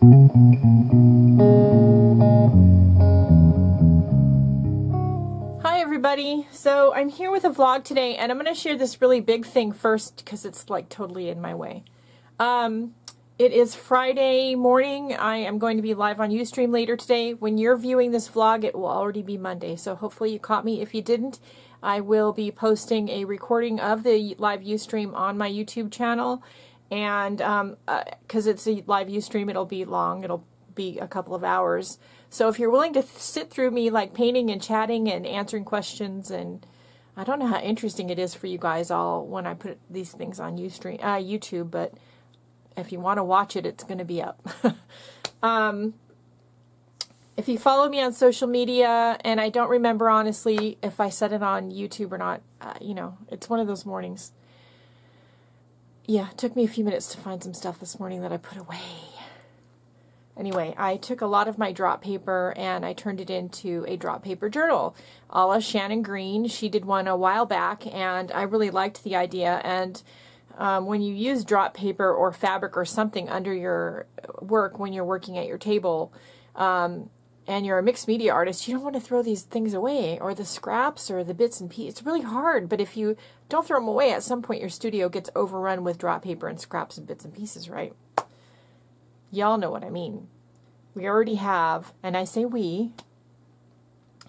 Hi everybody, so I'm here with a vlog today and I'm going to share this really big thing first because it's like totally in my way. It is Friday morning. I am going to be live on Ustream later today. When you're viewing this vlog, it will already be Monday, so hopefully you caught me. If you didn't, I will be posting a recording of the live Ustream on my YouTube channel, and because it's a live Ustream, it'll be long. It'll be a couple of hours. So if you're willing to sit through me like painting and chatting and answering questions, and I don't know how interesting it is for you guys all when I put these things on Ustream, YouTube, but if you want to watch it, it's going to be up. If you follow me on social media, and I don't remember honestly if I said it on YouTube or not, you know, it's one of those mornings. Yeah, it took me a few minutes to find some stuff this morning that I put away. Anyway, I took a lot of my drop paper and I turned it into a drop paper journal, a la Shannon Green. She did one a while back and I really liked the idea. And when you use drop paper or fabric or something under your work when you're working at your table, and you're a mixed media artist, you don't want to throw these things away, or the scraps or the bits and pieces. It's really hard, but if you don't throw them away, at some point your studio gets overrun with drop paper and scraps and bits and pieces, right? Y'all know what I mean. We already have, and I say we,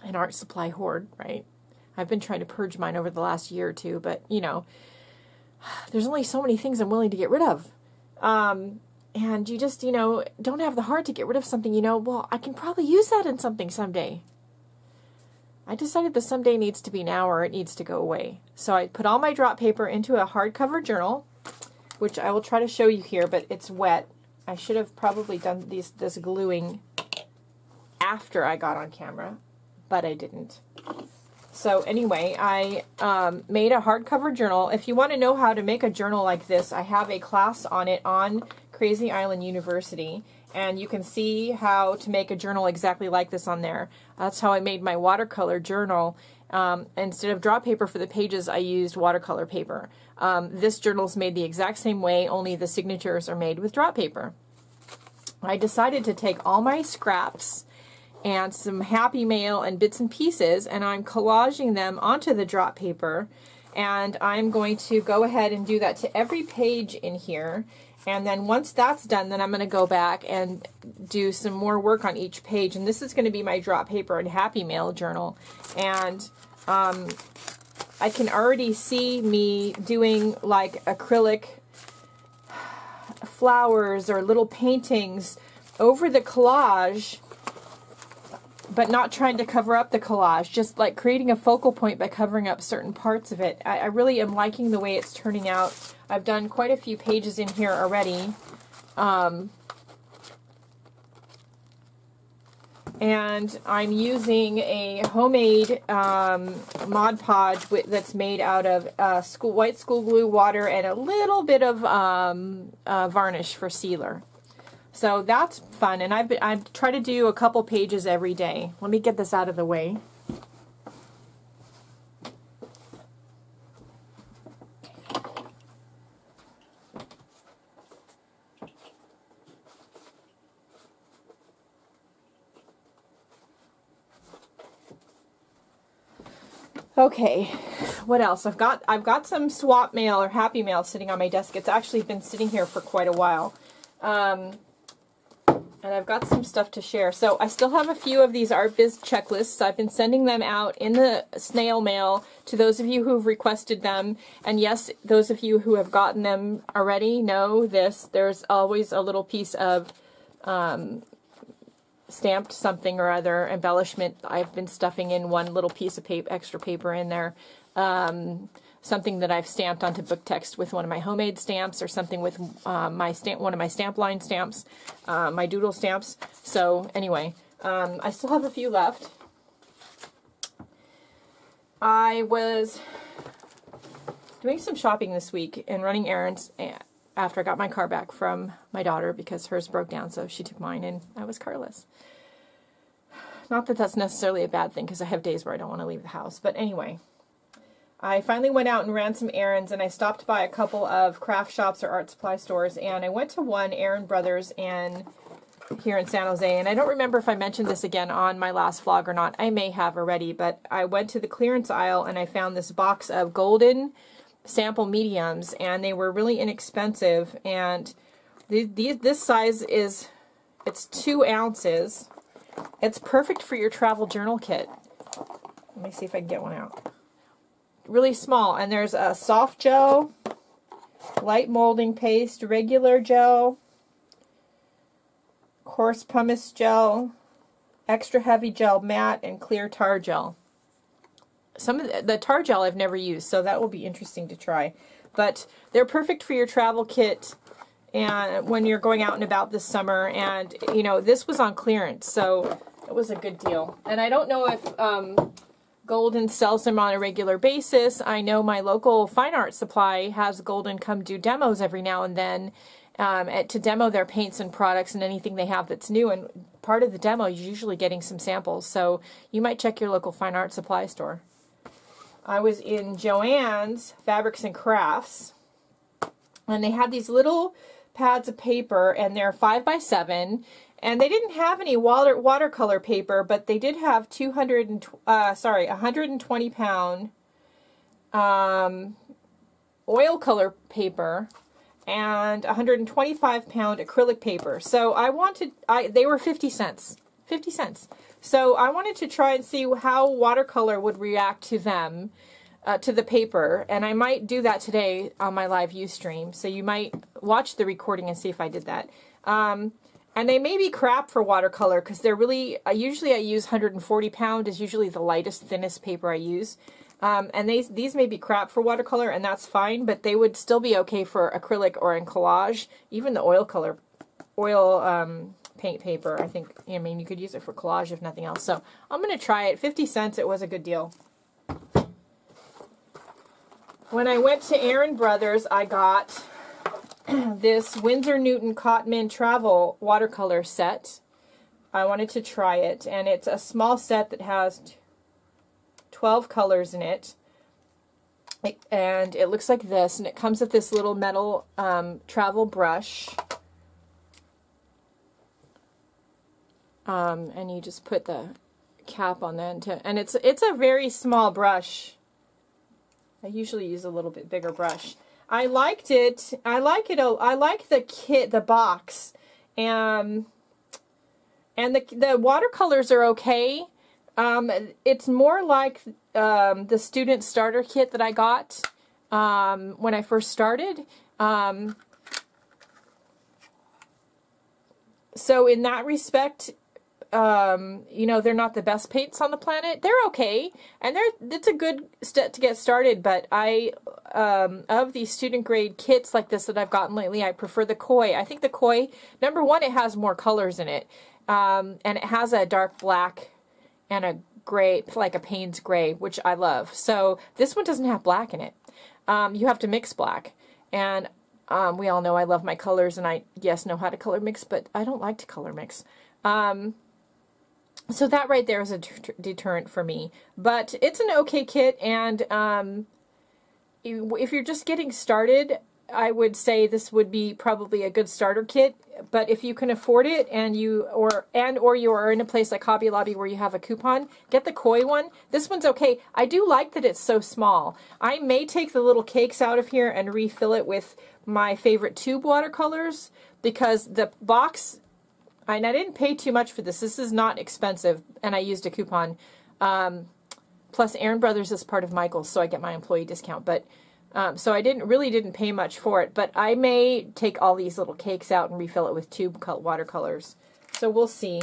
an art supply hoard, right? I've been trying to purge mine over the last year or two, but, you know, there's only so many things I'm willing to get rid of. And you just, you know, don't have the heart to get rid of something, you know, well, I can probably use that in something someday. I decided the someday needs to be now or it needs to go away. So I put all my drop paper into a hardcover journal, which I will try to show you here, but it's wet. I should have probably done this gluing after I got on camera, but I didn't. So anyway, I made a hardcover journal. If you want to know how to make a journal like this, I have a class on it on Crazy Island University, and you can see how to make a journal exactly like this on there. That's how I made my watercolor journal. Instead of drop paper for the pages, I used watercolor paper. This journal is made the exact same way, only the signatures are made with drop paper. I decided to take all my scraps and some Happy Mail and bits and pieces, and I'm collaging them onto the drop paper, and I'm going to go ahead and do that to every page in here. And then once that's done, then I'm going to go back and do some more work on each page. And this is going to be my drop paper and Happy Mail journal. And I can already see me doing like acrylic flowers or little paintings over the collage, but not trying to cover up the collage, just like creating a focal point by covering up certain parts of it. I really am liking the way it's turning out. I've done quite a few pages in here already. And I'm using a homemade Mod Podge that's made out of white school glue, water, and a little bit of varnish for sealer. So that's fun, and I try to do a couple pages every day. Let me get this out of the way. Okay, what else? I've got some swap mail or Happy Mail sitting on my desk. It's actually been sitting here for quite a while. And I've got some stuff to share. So I still have a few of these Art Biz checklists. I've been sending them out in the snail mail to those of you who've requested them. And yes, those of you who have gotten them already know this. There's always a little piece of stamped something or other embellishment. I've been stuffing in one little piece of extra paper in there. Something that I've stamped onto book text with one of my homemade stamps, or something with one of my stamp line stamps, my doodle stamps. So anyway, I still have a few left. I was doing some shopping this week and running errands after I got my car back from my daughter because hers broke down, so she took mine and I was carless. Not that that's necessarily a bad thing, because I have days where I don't want to leave the house, but anyway. I finally went out and ran some errands, and I stopped by a couple of craft shops or art supply stores, and I went to one, Aaron Brothers, and here in San Jose. And I don't remember if I mentioned this again on my last vlog or not. I may have already, but I went to the clearance aisle and I found this box of golden sample mediums, and they were really inexpensive. And this size is, it's 2 ounces. It's perfect for your travel journal kit. Let me see if I can get one out. Really small. And there's a soft gel, light molding paste, regular gel, coarse pumice gel, extra heavy gel matte, and clear tar gel. Some of the tar gel I've never used, so that will be interesting to try. But they're perfect for your travel kit and when you're going out and about this summer. And, you know, this was on clearance, so it was a good deal. And I don't know if Golden sells them on a regular basis. I know my local fine art supply has Golden come do demos every now and then to demo their paints and products and anything they have that's new. And part of the demo is usually getting some samples, so you might check your local fine art supply store. I was in Joann's Fabrics and Crafts, and they had these little pads of paper, and they're 5x7, and they didn't have any watercolor paper, but they did have 120 pound oil color paper and 125 pound acrylic paper. So they were 50 cents. 50 cents. So I wanted to try and see how watercolor would react to them, to the paper, and I might do that today on my live Ustream. So you might watch the recording and see if I did that. And they may be crap for watercolor because they're really, usually I use 140 pound is usually the lightest, thinnest paper I use. And these may be crap for watercolor, and that's fine, but they would still be okay for acrylic or in collage. Even the oil paint paper, I think, I mean, you could use it for collage if nothing else. So I'm going to try it. 50 cents, it was a good deal. When I went to Aaron Brothers, I got this Winsor Newton Cotman Travel watercolor set. I wanted to try it, and it's a small set that has 12 colors in it. And it looks like this, and it comes with this little metal travel brush. And you just put the cap on that, and it's a very small brush. I usually use a little bit bigger brush. I liked it. I like the kit, the box, and the watercolors are okay. It's more like the student starter kit that I got when I first started. So in that respect, you know, they're not the best paints on the planet. They're okay, and it's a good step to get started, but of these student grade kits like this that I've gotten lately, I prefer the Koi. I think the Koi, number one, it has more colors in it, and it has a dark black and a gray, like a Payne's gray, which I love. So this one doesn't have black in it. You have to mix black, and we all know I love my colors, and I, yes, know how to color mix, but I don't like to color mix. So that right there is a deterrent for me. But it's an okay kit, and if you're just getting started, I would say this would be probably a good starter kit. But if you can afford it, and you are in a place like Hobby Lobby where you have a coupon, get the Koi one. This one's okay. I do like that it's so small. I may take the little cakes out of here and refill it with my favorite tube watercolors, because the box, and I didn't pay too much for this. This is not expensive, and I used a coupon. Plus, Aaron Brothers is part of Michael's, so I get my employee discount. But so I really didn't pay much for it. But I may take all these little cakes out and refill it with tube watercolors. So we'll see.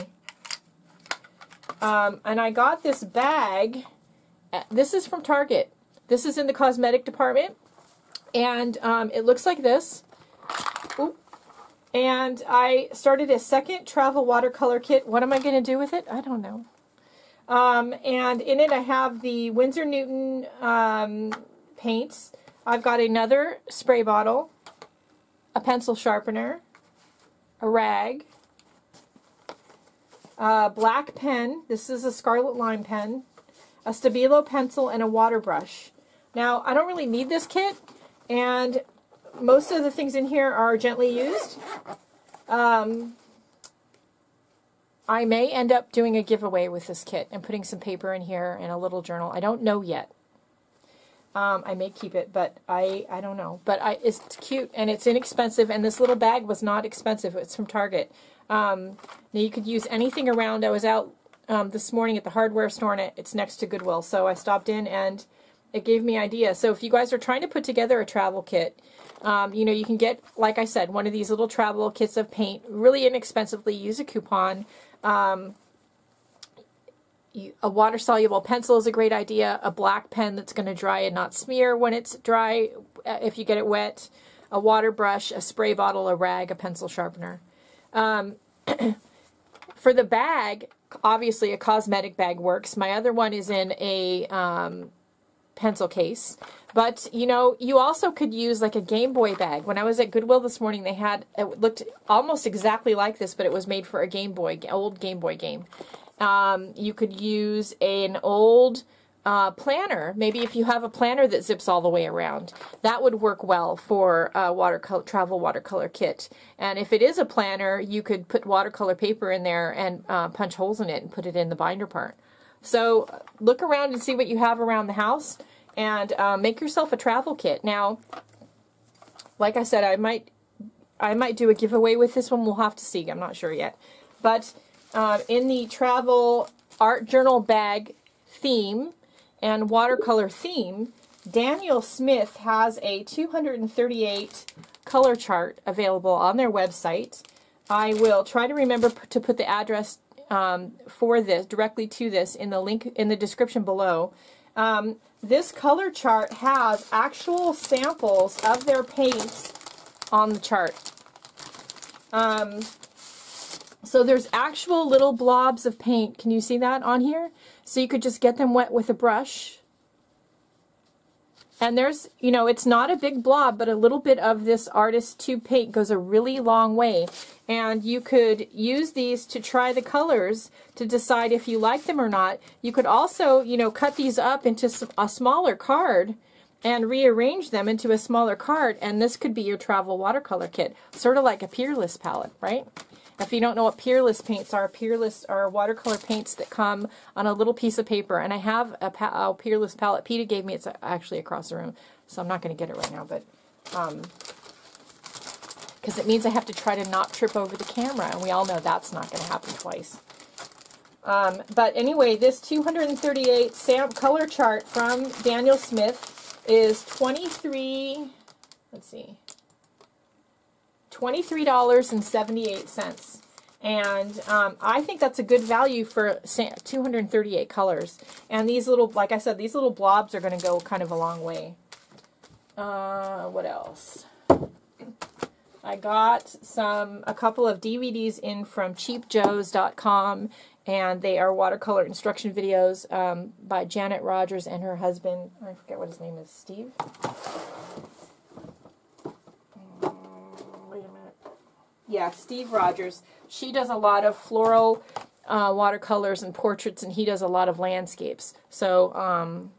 And I got this bag. This is from Target. This is in the cosmetic department, and it looks like this. Oop. And I started a second travel watercolor kit. What am I going to do with it? I don't know. And in it I have the Winsor Newton paints. I've got another spray bottle, a pencil sharpener, a rag, a black pen. This is a Scarlet Line pen, a Stabilo pencil, and a water brush. Now, I don't really need this kit, and most of the things in here are gently used. I may end up doing a giveaway with this kit and putting some paper in here and a little journal. I don't know yet. I may keep it, but I don't know. But it's cute and it's inexpensive, and this little bag was not expensive. It's from Target. Now you could use anything around. I was out this morning at the hardware store, and it's next to Goodwill, so I stopped in and it gave me ideas. So if you guys are trying to put together a travel kit, you know, you can get, like I said, one of these little travel kits of paint really inexpensively. Use a coupon. A water-soluble pencil is a great idea. A black pen that's going to dry and not smear when it's dry if you get it wet. A water brush, a spray bottle, a rag, a pencil sharpener. For the bag, obviously a cosmetic bag works. My other one is in a pencil case. But, you know, you also could use like a Game Boy bag. When I was at Goodwill this morning, they had, it looked almost exactly like this, but it was made for a Game Boy, old Game Boy game. You could use an old planner. Maybe if you have a planner that zips all the way around, that would work well for a travel watercolor kit. And if it is a planner, you could put watercolor paper in there and punch holes in it and put it in the binder part. So look around and see what you have around the house and make yourself a travel kit. Now, like I said, I might do a giveaway with this one. We'll have to see. I'm not sure yet. But in the travel art journal bag theme and watercolor theme, Daniel Smith has a 238 color chart available on their website. I will try to remember to put the address for this, directly to this, in the link in the description below. This color chart has actual samples of their paints on the chart. So there's actual little blobs of paint. Can you see that on here? So you could just get them wet with a brush. And there's, you know, it's not a big blob, but a little bit of this artist tube paint goes a really long way. And you could use these to try the colors to decide if you like them or not. You could also, you know, cut these up into a smaller card and rearrange them into a smaller card, and this could be your travel watercolor kit. Sort of like a Peerless palette, right? If you don't know what Peerless paints are, Peerless are watercolor paints that come on a little piece of paper. And I have a Peerless palette. Peter gave me, it's actually across the room, so I'm not going to get it right now, but because it means I have to try to not trip over the camera, and we all know that's not going to happen twice. But anyway, this 238 color chart from Daniel Smith is $23.78. And I think that's a good value for 238 colors. And these little, like I said, these little blobs are going to go kind of a long way. What else? I got a couple of DVDs in from cheapjoes.com, and they are watercolor instruction videos by Janet Rogers and her husband. I forget what his name is. Steve? Yeah, Steve Rogers. She does a lot of floral watercolors and portraits, and he does a lot of landscapes. So,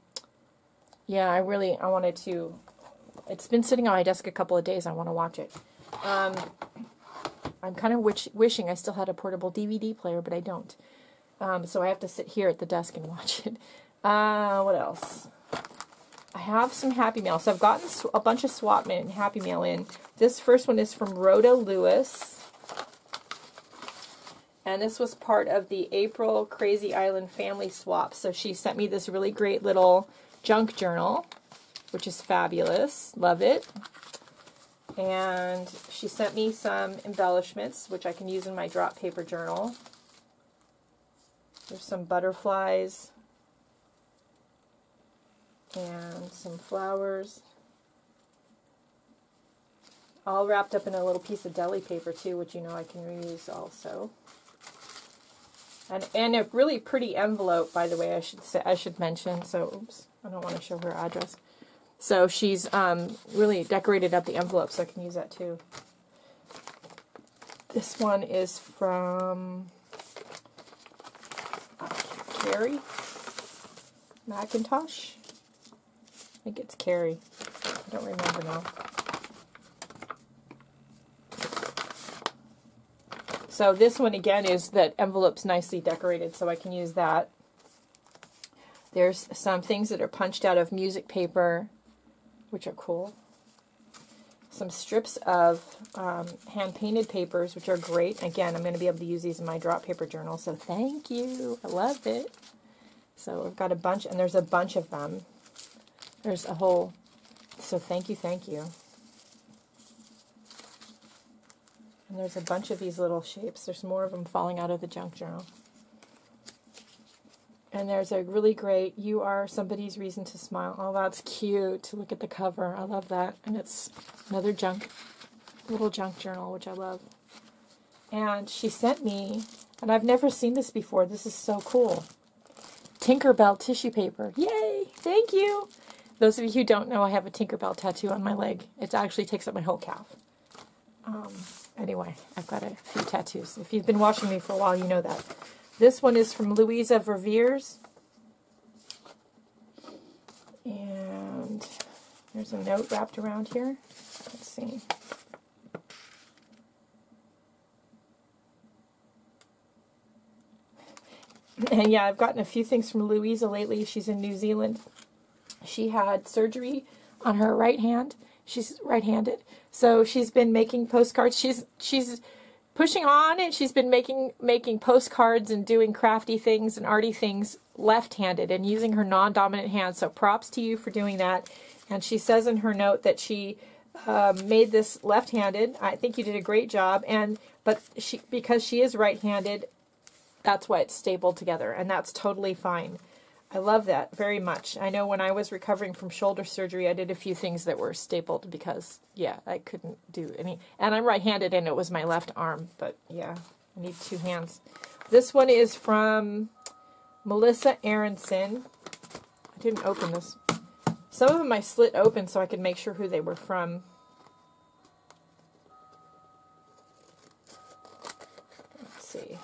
yeah, I wanted to, it's been sitting on my desk a couple of days. I want to watch it. I'm kind of wishing I still had a portable DVD player, but I don't. So I have to sit here at the desk and watch it. What else? I have some Happy Mail. So I've gotten a bunch of swap and Happy Mail in. This first one is from Rhoda Lewis. And this was part of the April Crazy Island family swap. So she sent me this really great little junk journal, which is fabulous. Love it. And she sent me some embellishments, which I can use in my drop paper journal. There's some butterflies and some flowers, all wrapped up in a little piece of deli paper too, which you know I can reuse also. And a really pretty envelope, by the way, I should mention. So, oops, I don't want to show her address. So she's really decorated up the envelope, so I can use that too. This one is from Carrie McIntosh. I think it's Carrie. I don't remember now. So this one again is that envelope's nicely decorated, so I can use that. There's some things that are punched out of music paper, which are cool. Some strips of hand-painted papers, which are great. Again, I'm going to be able to use these in my drop paper journal, so thank you. I love it. So I've got a bunch, and there's a bunch of them. There's a whole, so thank you, thank you. And there's a bunch of these little shapes. There's more of them falling out of the junk journal. And there's a really great, you are somebody's reason to smile. Oh, that's cute. Look at the cover. I love that. And it's another little junk journal, which I love. And she sent me, and I've never seen this before. This is so cool. Tinkerbell tissue paper. Yay! Thank you! Those of you who don't know, I have a Tinkerbell tattoo on my leg. It actually takes up my whole calf. Anyway, I've got a few tattoos. If you've been watching me for a while, you know that. This one is from Louisa Verveers. And there's a note wrapped around here. Let's see. And yeah, I've gotten a few things from Louisa lately. She's in New Zealand. She had surgery on her right hand. She's right-handed. So she's been making postcards. She's pushing on, and she's been making postcards and doing crafty things and arty things left-handed and using her non-dominant hand. So props to you for doing that. And she says in her note that she made this left-handed. I think you did a great job. But because she is right-handed, that's why it's stapled together, and that's totally fine. I love that very much. I know when I was recovering from shoulder surgery, I did a few things that were stapled because, yeah, I couldn't do any. And I'm right-handed, and it was my left arm, but yeah, I need two hands. This one is from Melissa Aronson. I didn't open this. Some of them I slit open so I could make sure who they were from. Let's see.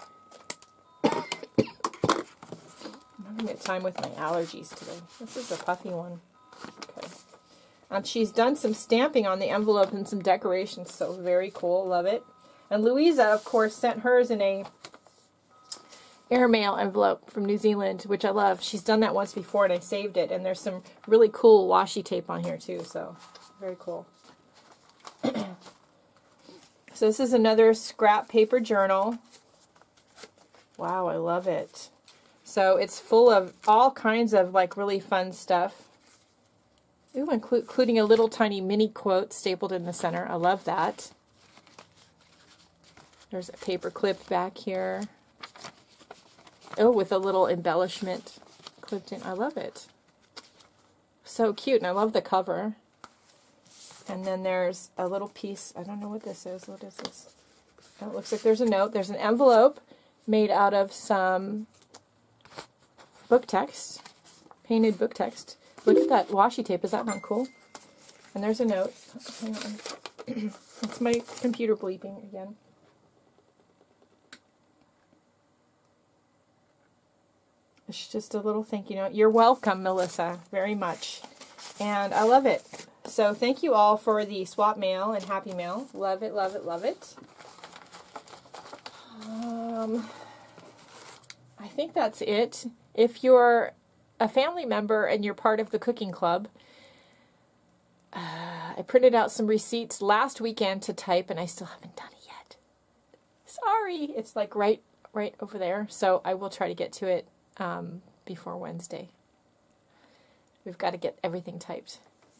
I'm having a time with my allergies today. This is a puffy one. Okay. And she's done some stamping on the envelope and some decorations, so very cool. Love it. And Louisa, of course, sent hers in a airmail envelope from New Zealand, which I love. She's done that once before, and I saved it. And there's some really cool washi tape on here, too, so very cool. So this is another scrap paper journal. Wow, I love it. So it's full of all kinds of like really fun stuff. Ooh, including a little tiny mini quote stapled in the center. I love that. There's a paper clip back here. Oh, with a little embellishment clipped in. I love it. So cute, and I love the cover. And then there's a little piece. I don't know what this is. What is this? Oh, it looks like there's a note. There's an envelope made out of some book text, painted book text. Look at that washi tape. Is that not cool? And there's a note. Hang on. It's my computer bleeping again. It's just a little thank you note. You're welcome, Melissa, very much. And I love it. So thank you all for the swap mail and happy mail. Love it, love it, love it. I think that's it. If you're a family member and you're part of the cooking club, I printed out some receipts last weekend to type, and I still haven't done it yet. Sorry. It's like right over there. So I will try to get to it before Wednesday. We've got to get everything typed.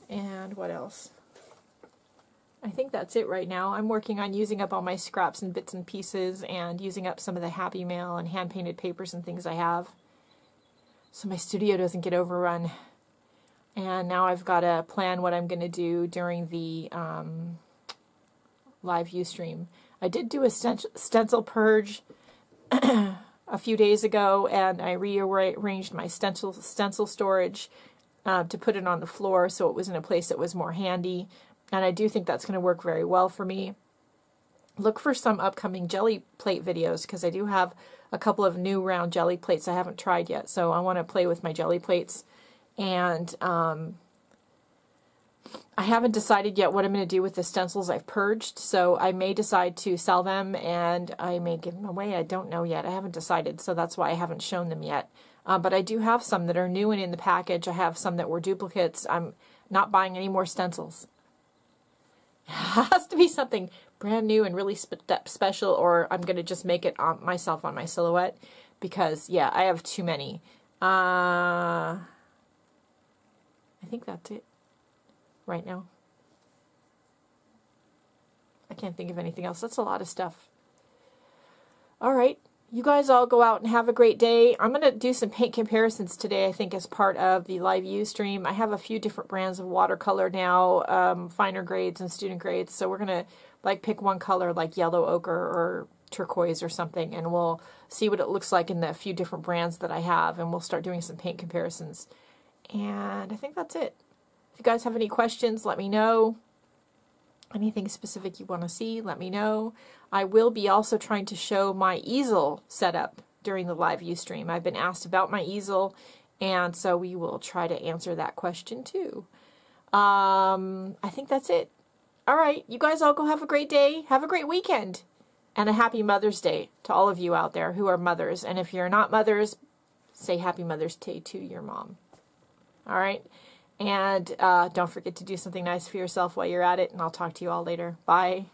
And what else? I think that's it right now. I'm working on using up all my scraps and bits and pieces and using up some of the happy mail and hand-painted papers and things I have, so my studio doesn't get overrun. And now I've got to plan what I'm going to do during the live Ustream. I did do a stencil purge a few days ago, and I rearranged my stencil storage to put it on the floor so it was in a place that was more handy. And I do think that's going to work very well for me. Look for some upcoming jelly plate videos, because I do have a couple of new round jelly plates I haven't tried yet. So I want to play with my jelly plates and I haven't decided yet what I'm going to do with the stencils I've purged, so I may decide to sell them and I may give them away. I don't know yet. I haven't decided, so that's why I haven't shown them yet. But I do have some that are new and in the package. I have some that were duplicates. I'm not buying any more stencils. It has to be something brand new and really special, or I'm going to just make it on myself on my silhouette, because, yeah, I have too many. I think that's it right now. I can't think of anything else. That's a lot of stuff. All right. You guys all go out and have a great day. I'm going to do some paint comparisons today, I think, as part of the live Ustream. I have a few different brands of watercolor now, finer grades and student grades. So we're going to like pick one color like yellow ochre or turquoise or something, and we'll see what it looks like in the few different brands that I have, and we'll start doing some paint comparisons. And I think that's it. If you guys have any questions, let me know. Anything specific you want to see, let me know. I will be also trying to show my easel setup during the live Ustream. I've been asked about my easel, and so we will try to answer that question too. I think that's it. All right, you guys all go have a great day. Have a great weekend. And a happy Mother's Day to all of you out there who are mothers. And if you're not mothers, say Happy Mother's Day to your mom. All right? And don't forget to do something nice for yourself while you're at it, and I'll talk to you all later. Bye.